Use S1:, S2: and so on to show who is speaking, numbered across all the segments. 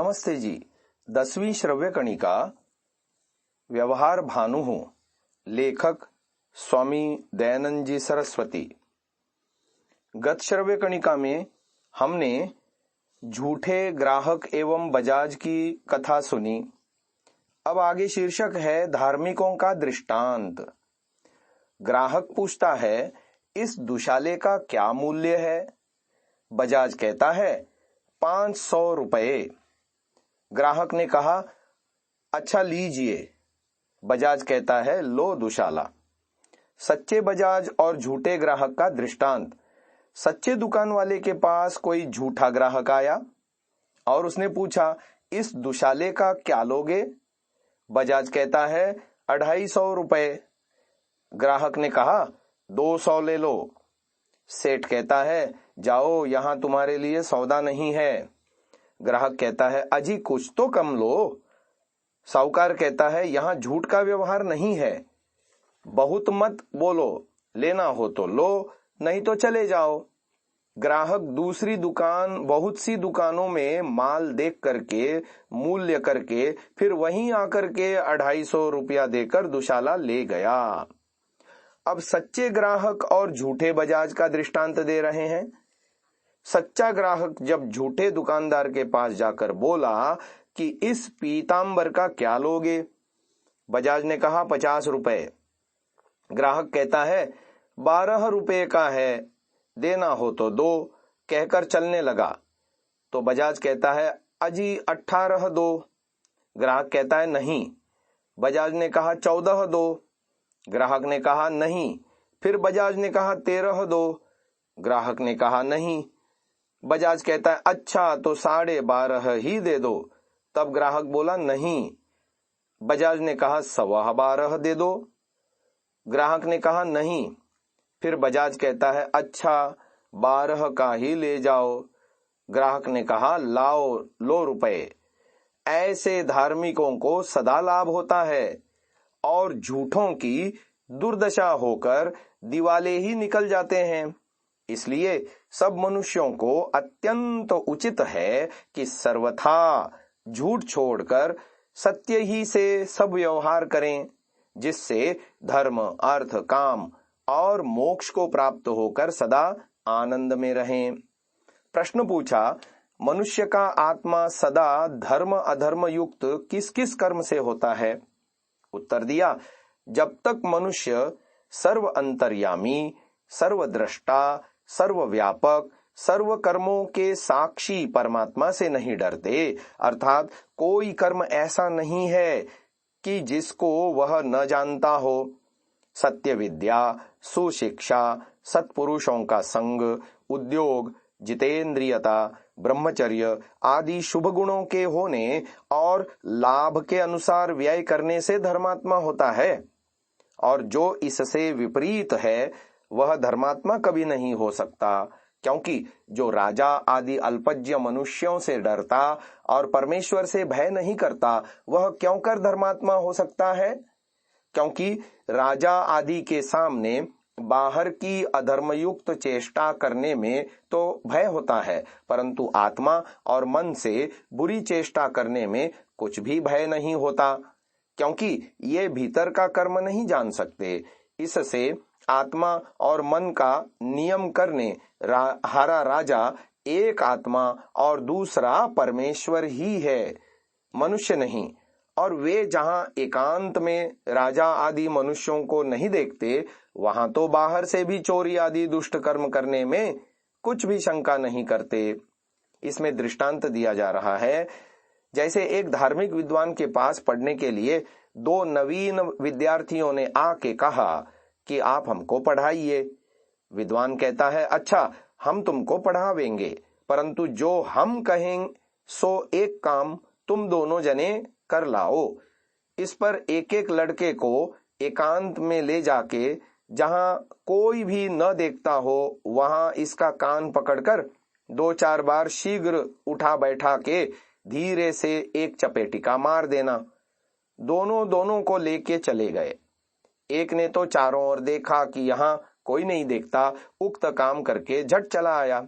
S1: नमस्ते जी। 10वीं श्रव्य कणिका व्यवहार भानु हूं। लेखक स्वामी दयानंद जी सरस्वती। गत श्रव्य कणिका में हमने झूठे ग्राहक एवं बजाज की कथा सुनी। अब आगे शीर्षक है धार्मिकों का दृष्टांत। ग्राहक पूछता है, इस दुशाले का क्या मूल्य है? बजाज कहता है 500 रुपए। ग्राहक ने कहा, अच्छा लीजिए। बजाज कहता है, लो दुशाला। सच्चे बजाज और झूठे ग्राहक का दृष्टांत। सच्चे दुकान वाले के पास कोई झूठा ग्राहक आया और उसने पूछा, इस दुशाले का क्या लोगे? बजाज कहता है 250 रुपए। ग्राहक ने कहा 200 ले लो। सेठ कहता है, जाओ, यहां तुम्हारे लिए सौदा नहीं है। ग्राहक कहता है, अजी कुछ तो कम लो। साहूकार कहता है, यहां झूठ का व्यवहार नहीं है। बहुत मत बोलो, लेना हो तो लो, नहीं तो चले जाओ। ग्राहक दूसरी दुकान, बहुत सी दुकानों में माल देख करके, मूल्य करके, फिर वहीं आकर के 250 रुपया देकर दुशाला ले गया। अब सच्चे ग्राहक और झूठे बजाज का दृष्टांत दे रहे हैं। सच्चा ग्राहक जब झूठे दुकानदार के पास जाकर बोला कि इस पीतांबर का क्या लोगे? बजाज ने कहा 50 रुपए। ग्राहक कहता है 12 रुपए का है, देना हो तो दो, कहकर चलने लगा। तो बजाज कहता है, अजी 18 दो। ग्राहक कहता है नहीं। बजाज ने कहा 14 दो। ग्राहक ने कहा नहीं। फिर बजाज ने कहा 13 दो। ग्राहक ने कहा नहीं। बजाज कहता है, अच्छा तो 12.5 ही दे दो। तब ग्राहक बोला नहीं। बजाज ने कहा 12.25 दे दो। ग्राहक ने कहा नहीं। फिर बजाज कहता है, अच्छा 12 का ही ले जाओ। ग्राहक ने कहा, लाओ, लो रुपए। ऐसे धार्मिकों को सदा लाभ होता है और झूठों की दुर्दशा होकर दिवाले ही निकल जाते हैं। इसलिए सब मनुष्यों को अत्यंत उचित है कि सर्वथा झूठ छोड़कर सत्य ही से सब व्यवहार करें, जिससे धर्म, अर्थ, काम और मोक्ष को प्राप्त होकर सदा आनंद में रहें। प्रश्न पूछा, मनुष्य का आत्मा सदा धर्म अधर्म युक्त किस किस कर्म से होता है? उत्तर दिया, जब तक मनुष्य सर्व अंतर्यामी, सर्वद्रष्टा, सर्वव्यापक, सर्व कर्मों के साक्षी परमात्मा से नहीं डरते, अर्थात कोई कर्म ऐसा नहीं है कि जिसको वह न जानता हो। सत्य विद्या, सुशिक्षा, सत्पुरुषों का संग, उद्योग, जितेंद्रियता, ब्रह्मचर्य आदि शुभ गुणों के होने और लाभ के अनुसार व्यय करने से धर्मात्मा होता है, और जो इससे विपरीत है वह धर्मात्मा कभी नहीं हो सकता, क्योंकि जो राजा आदि अल्पज्य मनुष्यों से डरता और परमेश्वर से भय नहीं करता, वह क्यों कर धर्मात्मा हो सकता है? क्योंकि राजा आदि के सामने बाहर की अधर्मयुक्त चेष्टा करने में तो भय होता है, परंतु आत्मा और मन से बुरी चेष्टा करने में कुछ भी भय नहीं होता, क्योंकि ये भीतर का कर्म नहीं जान सकते। इससे आत्मा और मन का नियम करने हारा राजा एक आत्मा और दूसरा परमेश्वर ही है, मनुष्य नहीं। और वे जहां एकांत में राजा आदि मनुष्यों को नहीं देखते, वहां तो बाहर से भी चोरी आदि दुष्ट कर्म करने में कुछ भी शंका नहीं करते। इसमें दृष्टांत दिया जा रहा है, जैसे एक धार्मिक विद्वान के पास पढ़ने के लिए 2 नवीन विद्यार्थियों ने आके कहा कि आप हमको पढ़ाइए। विद्वान कहता है, अच्छा हम तुमको पढ़ावेंगे, परंतु जो हम कहें सो एक काम तुम दोनों जने कर लाओ। इस पर एक एक लड़के को एकांत में ले जाके, जहां कोई भी न देखता हो, वहां इसका कान पकड़कर 2-4 बार शीघ्र उठा बैठा के धीरे से एक चपेटिका मार देना। दोनों को लेके चले गए। एक ने तो चारों ओर देखा कि यहाँ कोई नहीं देखता, उक्त काम करके झट चला आया।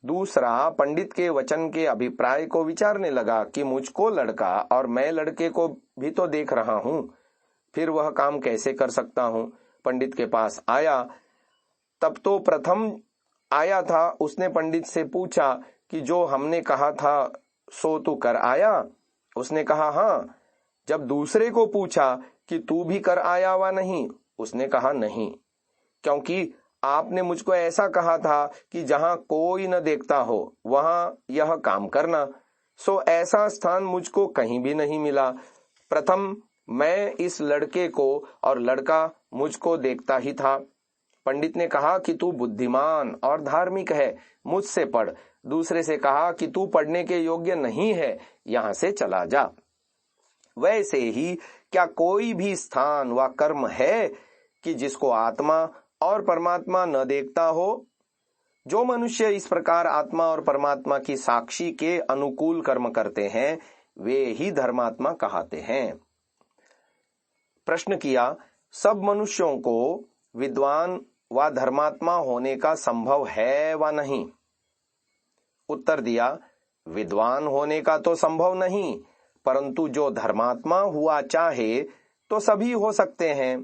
S1: दूसरा पंडित के वचन के अभिप्राय को विचारने लगा कि मुझको लड़का और मैं लड़के को भी तो देख रहा हूं, फिर वह काम कैसे कर सकता हूं। पंडित के पास आया, तब तो प्रथम आया था, उसने पंडित से पूछा कि जो हमने कहा था सो तू कर आया? उसने कहा हाँ। जब दूसरे को पूछा कि तू भी कर आया वा नहीं? उसने कहा नहीं, क्योंकि आपने मुझको ऐसा कहा था कि जहां कोई न देखता हो वहां यह काम करना, सो ऐसा स्थान मुझको कहीं भी नहीं मिला। प्रथम मैं इस लड़के को और लड़का मुझको देखता ही था। पंडित ने कहा कि तू बुद्धिमान और धार्मिक है, मुझसे पढ़। दूसरे से कहा कि तू पढ़ने के योग्य नहीं है, यहां से चला जा। वैसे ही क्या कोई भी स्थान व कर्म है कि जिसको आत्मा और परमात्मा न देखता हो? जो मनुष्य इस प्रकार आत्मा और परमात्मा की साक्षी के अनुकूल कर्म करते हैं, वे ही धर्मात्मा कहते हैं। प्रश्न किया, सब मनुष्यों को विद्वान व धर्मात्मा होने का संभव है व नहीं? उत्तर दिया, विद्वान होने का तो संभव नहीं, परंतु जो धर्मात्मा हुआ चाहे तो सभी हो सकते हैं।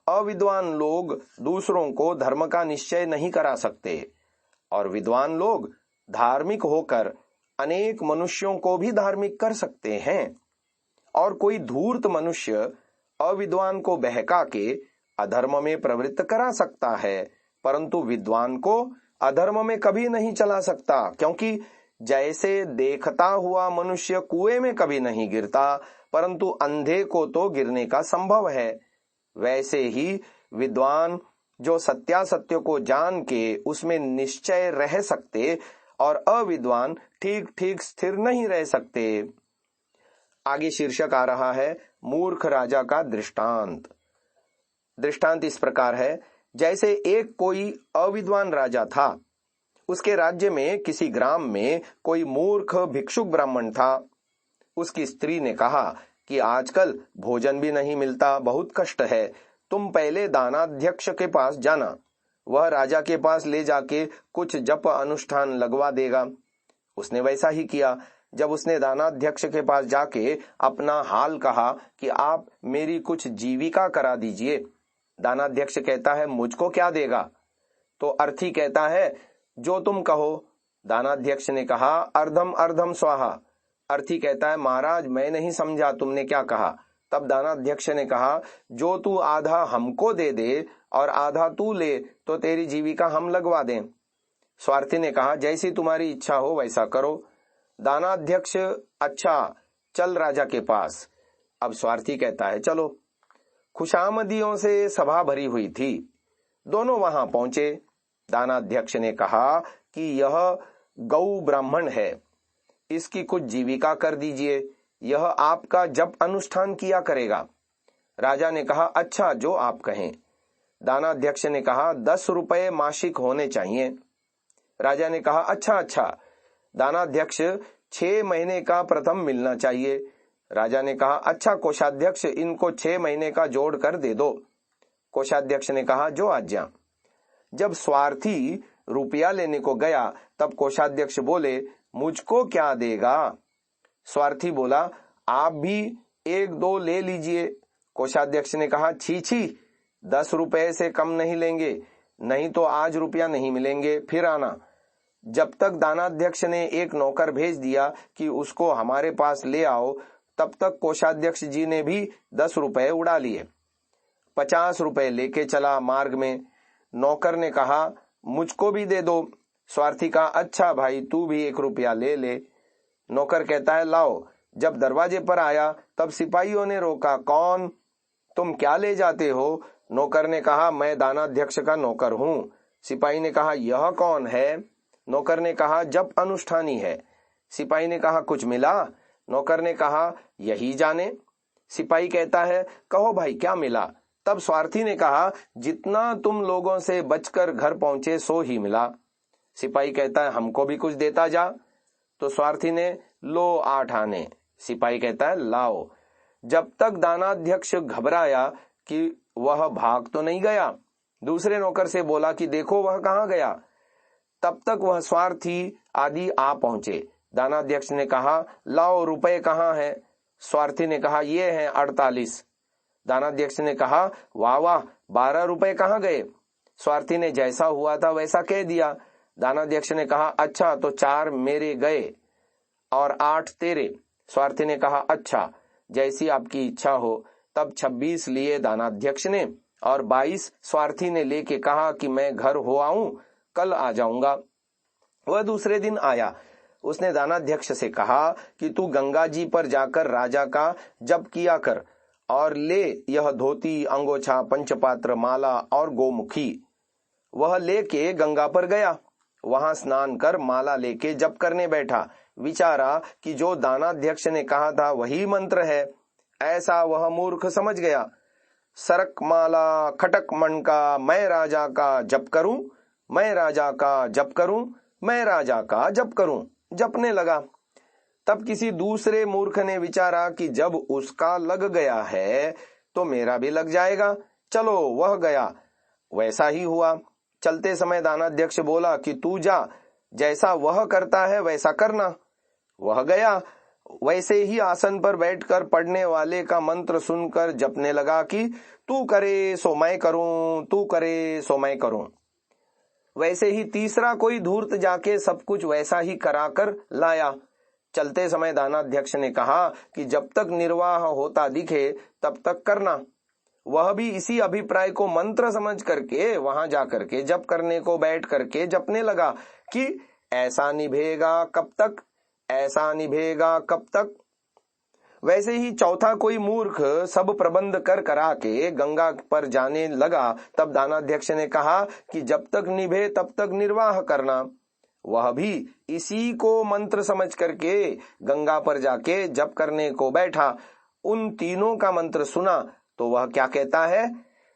S1: अविद्वान लोग दूसरों को धर्म का निश्चय नहीं करा सकते, और विद्वान लोग धार्मिक होकर अनेक मनुष्यों को भी धार्मिक कर सकते हैं। और कोई धूर्त मनुष्य अविद्वान को बहका के अधर्म में प्रवृत्त करा सकता है, परंतु विद्वान को अधर्म में कभी नहीं चला सकता, क्योंकि जैसे देखता हुआ मनुष्य कुएं में कभी नहीं गिरता, परंतु अंधे को तो गिरने का संभव है, वैसे ही विद्वान जो सत्यासत्य को जान के उसमें निश्चय रह सकते और अविद्वान ठीक ठीक स्थिर नहीं रह सकते। आगे शीर्षक आ रहा है, मूर्ख राजा का दृष्टांत। दृष्टांत इस प्रकार है, जैसे एक कोई अविद्वान राजा था। उसके राज्य में किसी ग्राम में कोई मूर्ख भिक्षुक ब्राह्मण था। उसकी स्त्री ने कहा कि आजकल भोजन भी नहीं मिलता, बहुत कष्ट है, तुम पहले दानाध्यक्ष के पास जाना, वह राजा के पास ले जाके कुछ जप अनुष्ठान लगवा देगा। उसने वैसा ही किया। जब उसने दानाध्यक्ष के पास जाके अपना हाल कहा कि आप मेरी कुछ जीविका करा दीजिए, दानाध्यक्ष कहता है मुझको क्या देगा? तो अर्थी कहता है जो तुम कहो। दानाध्यक्ष ने कहा अर्धम अर्धम स्वाहा। अर्थी कहता है महाराज मैं नहीं समझा तुमने क्या कहा। तब दानाध्यक्ष ने कहा जो तू आधा हमको दे दे और आधा तू ले तो तेरी जीविका हम लगवा दें। स्वार्थी ने कहा जैसी तुम्हारी इच्छा हो वैसा करो। दानाध्यक्ष अच्छा चल राजा के पास। अब स्वार्थी कहता है चलो। खुशामदियों से सभा भरी हुई थी। दोनों वहां पहुंचे। दानाध्यक्ष ने कहा कि यह गौ ब्राह्मण है, इसकी कुछ जीविका कर दीजिए, यह आपका जप अनुष्ठान किया करेगा। राजा ने कहा अच्छा जो आप कहें। दानाध्यक्ष ने कहा 10 रुपए मासिक होने चाहिए। राजा ने कहा अच्छा अच्छा। दानाध्यक्ष 6 महीने का प्रथम मिलना चाहिए। राजा ने कहा अच्छा कोषाध्यक्ष इनको 6 महीने का जोड़ कर दे दो। कोषाध्यक्ष ने कहा जो आज्ञा। जब स्वार्थी रुपया लेने को गया तब कोषाध्यक्ष बोले मुझको क्या देगा? स्वार्थी बोला आप भी 1-2 ले लीजिए। कोषाध्यक्ष ने कहा छी छी 10 रुपए से कम नहीं लेंगे, नहीं तो आज रुपया नहीं मिलेंगे, फिर आना। जब तक दानाध्यक्ष ने एक नौकर भेज दिया कि उसको हमारे पास ले आओ, तब तक कोषाध्यक्ष जी ने भी 10 रुपए उड़ा लिए। 50 रुपए लेके चला। मार्ग में नौकर ने कहा मुझको भी दे दो। स्वार्थी का अच्छा भाई तू भी 1 रुपया ले ले। नौकर कहता है लाओ। जब दरवाजे पर आया तब सिपाहियों ने रोका, कौन? तुम क्या ले जाते हो? नौकर ने कहा मैं दानाध्यक्ष का नौकर हूं। सिपाही ने कहा यह कौन है? नौकर ने कहा जप अनुष्ठानी है। सिपाही ने कहा कुछ मिला? नौकर ने कहा यही जाने। सिपाही कहता है कहो भाई क्या मिला? तब स्वार्थी ने कहा जितना तुम लोगों से बचकर घर पहुंचे सो ही मिला। सिपाही कहता है हमको भी कुछ देता जा। तो स्वार्थी ने लो 8 आने। सिपाही कहता है लाओ। जब तक दानाध्यक्ष घबराया कि वह भाग तो नहीं गया, दूसरे नौकर से बोला कि देखो वह कहाँ गया। तब तक वह स्वार्थी आदि आ पहुंचे। दानाध्यक्ष ने कहा, लाओ रुपए कहाँ हैं? स्वार्थी ने कहा, ये हैं 48। दानाध्यक्ष ने कहा, वाह वाह, 12 रुपए कहाँ गए? स्वार्थी ने जैसा हुआ था वैसा कह दिया। दानाध्यक्ष ने कहा, अच्छा तो 4 मेरे गए और 8 तेरे। स्वार्थी ने कहा, अच्छा जैसी आपकी इच्छा हो। तब 26 लिए दानाध्यक्ष ने और 22 स्वार्थी ने लेके कहा कि मैं घर हो आऊं, कल आ जाऊंगा। वह दूसरे दिन आया। उसने दानाध्यक्ष से कहा कि तू गंगा जी पर जाकर राजा का जप किया कर और ले यह धोती, अंगोछा, पंचपात्र, माला और गोमुखी। वह लेके गंगा पर गया। वहां स्नान कर माला लेके जप करने बैठा। विचारा कि जो दानाध्यक्ष ने कहा था वही मंत्र है। ऐसा वह मूर्ख समझ गया। सरक माला खटक मणका, मैं राजा का जप करूं, मैं राजा का जप करूं, मैं राजा का जप करूं, जपने लगा। तब किसी दूसरे मूर्ख ने विचारा कि जब उसका लग गया है तो मेरा भी लग जाएगा, चलो वह गया। वैसा ही हुआ। चलते समय दानाध्यक्ष बोला कि तू जा, जैसा वह करता है वैसा करना। वह गया। वैसे ही आसन पर बैठकर पढ़ने वाले का मंत्र सुनकर जपने लगा कि तू करे सो मैं करूं, तू करे सो मैं करूं। वैसे ही तीसरा कोई धूर्त जाके सब कुछ वैसा ही कराकर लाया। चलते समय दानाध्यक्ष ने कहा कि जब तक निर्वाह होता दिखे तब तक करना। वह भी इसी अभिप्राय को मंत्र समझ करके वहां जाकर के जप करने को बैठ करके जपने लगा कि ऐसा निभेगा कब तक, ऐसा निभेगा कब तक। वैसे ही चौथा कोई मूर्ख सब प्रबंध कर करा के गंगा पर जाने लगा। तब दानाध्यक्ष ने कहा कि जब तक निभे तब तक निर्वाह करना। वह भी इसी को मंत्र समझ करके गंगा पर जाके जप करने को बैठा। उन तीनों का मंत्र सुना तो वह क्या कहता है,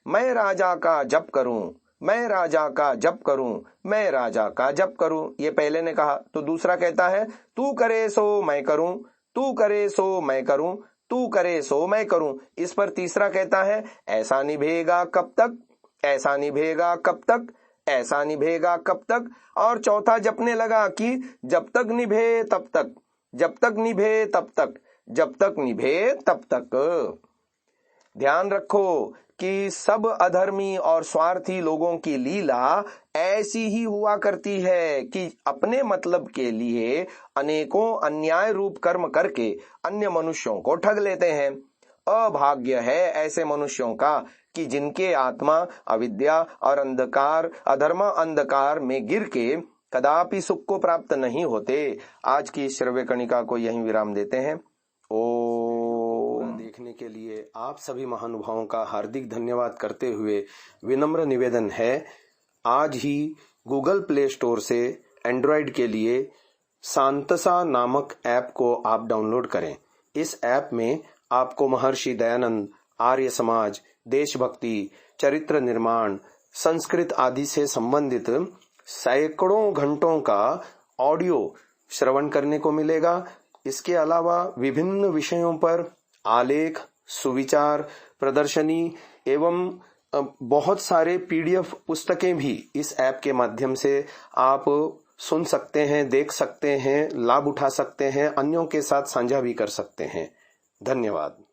S1: मैं राजा का जप करूं, मैं राजा का जप करूं, मैं राजा का जप करूं। ये पहले ने कहा। तो दूसरा कहता है, तू करे सो मैं करूं, तू करे सो मैं करूं, तू करे सो मैं करूं। इस पर तीसरा कहता है, ऐसा निभेगा कब तक, ऐसा निभेगा कब तक, ऐसा निभेगा कब तक। और चौथा जपने लगा कि जब तक निभे तब तक, जब तक निभे तब तक, जब तक निभे तब तक। ध्यान रखो कि सब अधर्मी और स्वार्थी लोगों की लीला ऐसी ही हुआ करती है कि अपने मतलब के लिए अनेकों अन्याय रूप कर्म करके अन्य मनुष्यों को ठग लेते हैं। अभाग्य है ऐसे मनुष्यों का कि जिनके आत्मा अविद्या और अंधकार, अधर्म अंधकार में गिर के कदापि सुख को प्राप्त नहीं होते। आज की श्रव्य कणिका को यहीं विराम देते हैं। देखने के लिए आप सभी महानुभावों का हार्दिक धन्यवाद करते हुए विनम्र निवेदन है, आज ही गूगल प्ले स्टोर से एंड्रॉयड के लिए सांतसा नामक ऐप को आप डाउनलोड करें। इस ऐप में आपको महर्षि दयानंद, आर्य समाज, देशभक्ति, चरित्र निर्माण, संस्कृत आदि से संबंधित सैकड़ों घंटों का ऑडियो श्रवण करने को मिलेगा। इसके अलावा विभिन्न विषयों पर आलेख, सुविचार, प्रदर्शनी एवं बहुत सारे PDF पुस्तकें भी इस ऐप के माध्यम से आप सुन सकते हैं, देख सकते हैं, लाभ उठा सकते हैं, अन्यों के साथ साझा भी कर सकते हैं। धन्यवाद।